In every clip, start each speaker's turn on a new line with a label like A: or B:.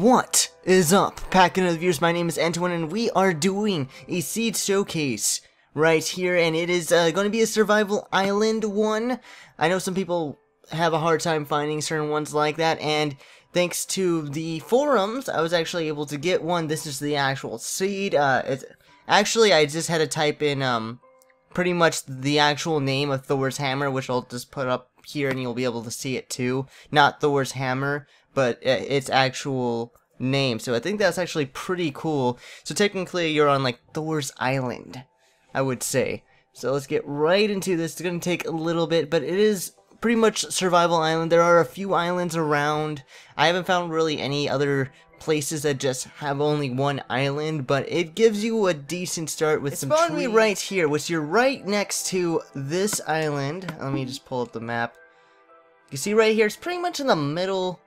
A: What is up, pack of viewers? My name is Antoine, and we are doing a seed showcase right here, and it is going to be a survival island one. I know some people have a hard time finding certain ones like that, and thanks to the forums, I was actually able to get one. This is the actual seed. Actually, I just had to type in pretty much the actual name of Thor's hammer, which I'll just put up here, and you'll be able to see it too. Not Thor's hammer, but its actual name. So I think that's actually pretty cool. So technically you're on like Thor's Island, I would say. So let's get right into this. It's going to take a little bit, but it is pretty much survival island. There are a few islands around. I haven't found really any other places that just have only one island, but it gives you a decent start with some trees. It spawned me right here, which you're right next to this island. Let me just pull up the map. You see right here, it's pretty much in the middle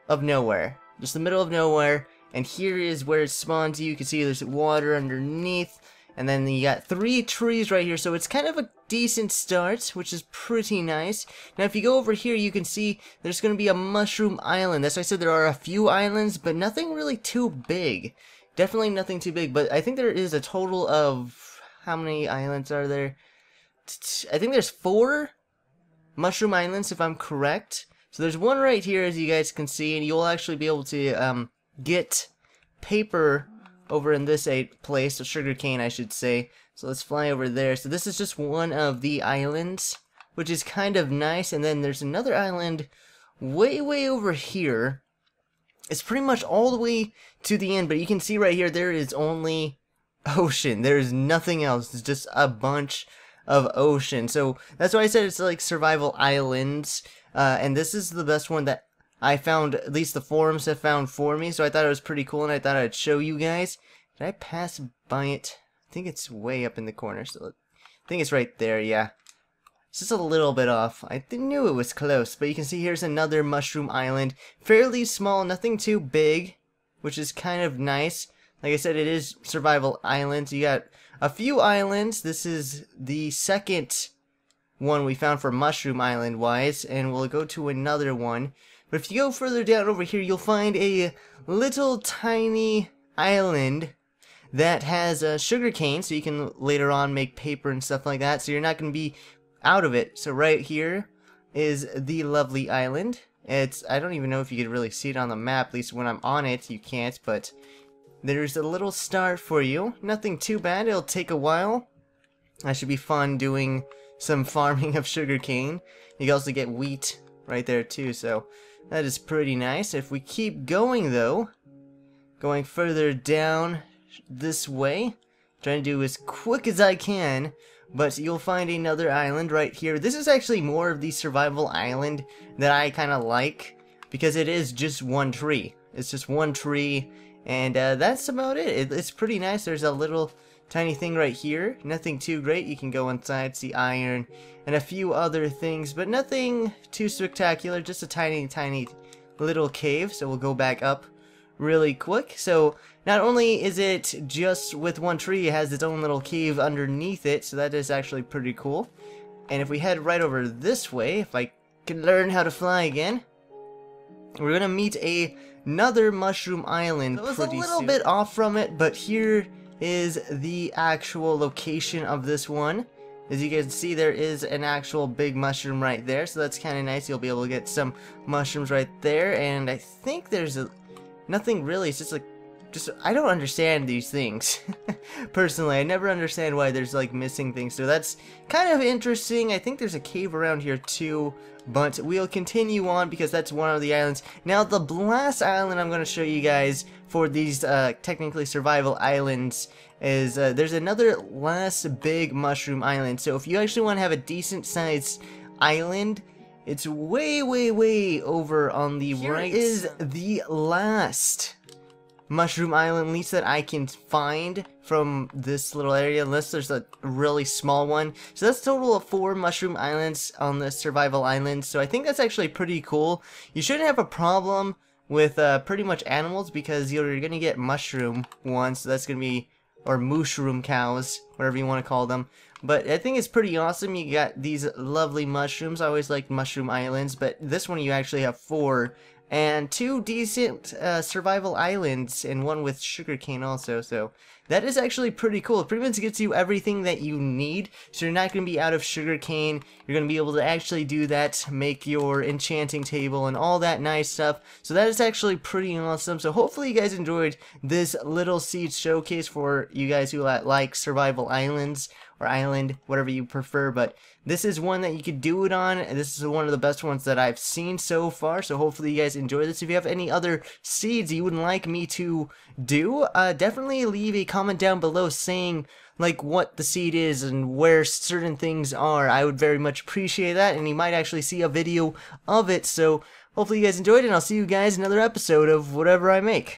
A: of nowhere. Just the middle of nowhere, and here is where it spawns you. You can see there's water underneath, and then you got 3 trees right here, so it's kind of a decent start, which is pretty nice. Now if you go over here, you can see there's going to be a mushroom island. That's why I said there are a few islands, but nothing really too big. Definitely nothing too big, but I think there is a total of, how many islands are there? I think there's 4 mushroom islands, if I'm correct. So there's one right here, as you guys can see, and you'll actually be able to get paper over in this place, or sugarcane I should say. So let's fly over there. So this is just one of the islands, which is kind of nice, and then there's another island way over here. It's pretty much all the way to the end, but you can see right here there is only ocean. There is nothing else. It's just a bunch of ocean. So that's why I said it's like survival islands. And this is the best one that I found, at least the forums have found for me, so I thought it was pretty cool, and I thought I'd show you guys. Did I pass by it? I think it's way up in the corner, so I think it's right there, yeah. It's just a little bit off. I knew it was close, but you can see here's another mushroom island. Fairly small, nothing too big, which is kind of nice. Like I said, it is survival islands. You got a few islands. This is the second one we found for mushroom island wise, and we'll go to another one. But if you go further down over here, you'll find a little tiny island that has sugar cane, so you can later on make paper and stuff like that, so you're not going to be out of it. So right here is the lovely island. I don't even know if you could really see it on the map, at least when I'm on it you can't, but there's a little start for you. Nothing too bad. It'll take a while. That should be fun doing some farming of sugarcane. You can also get wheat right there too, so that is pretty nice. If we keep going though, going further down this way, trying to do as quick as I can, but you'll find another island right here. This is actually more of the survival island that I kind of like, because it is just one tree. It's just one tree, and that's about it. It's pretty nice. There's a little tiny thing right here, nothing too great. You can go inside, see iron and a few other things, but nothing too spectacular, just a tiny little cave. So we'll go back up really quick. So not only is it just with one tree, it has its own little cave underneath it, so that is actually pretty cool. And if we head right over this way, if I can learn how to fly again, we're gonna meet another mushroom island. So it's a little bit off from it, but here is the actual location of this one. As you can see, there is an actual big mushroom right there, so that's kind of nice. You'll be able to get some mushrooms right there, and I think there's nothing really. It's just like, I don't understand these things. Personally, I never understand why there's like missing things, so that's kind of interesting. I think there's a cave around here too, but we'll continue on because that's one of the islands. Now the last island I'm going to show you guys for these technically survival islands is there's another last big mushroom island. So if you actually want to have a decent sized island, it's way over on the right. Here is the last mushroom island, at least that I can find from this little area, unless there's a really small one. So that's a total of 4 mushroom islands on the survival island, so I think that's actually pretty cool. You shouldn't have a problem with pretty much animals, because you're gonna get mushroom ones, so that's gonna be, or mushroom cows, whatever you want to call them. But I think it's pretty awesome. You got these lovely mushrooms. I always liked mushroom islands, but this one you actually have 4 and 2 decent survival islands, and 1 with sugarcane also, so that is actually pretty cool. It pretty much gets you everything that you need, so you're not going to be out of sugarcane. You're going to be able to actually do that, make your enchanting table and all that nice stuff, so that is actually pretty awesome. So hopefully you guys enjoyed this little seed showcase for you guys who like survival islands, or island, whatever you prefer, but this is one that you could do it on, and this is one of the best ones that I've seen so far, so hopefully you guys enjoy this. If you have any other seeds you would like me to do, definitely leave a comment down below saying like what the seed is and where certain things are. I would very much appreciate that, and you might actually see a video of it, so hopefully you guys enjoyed it, and I'll see you guys in another episode of whatever I make.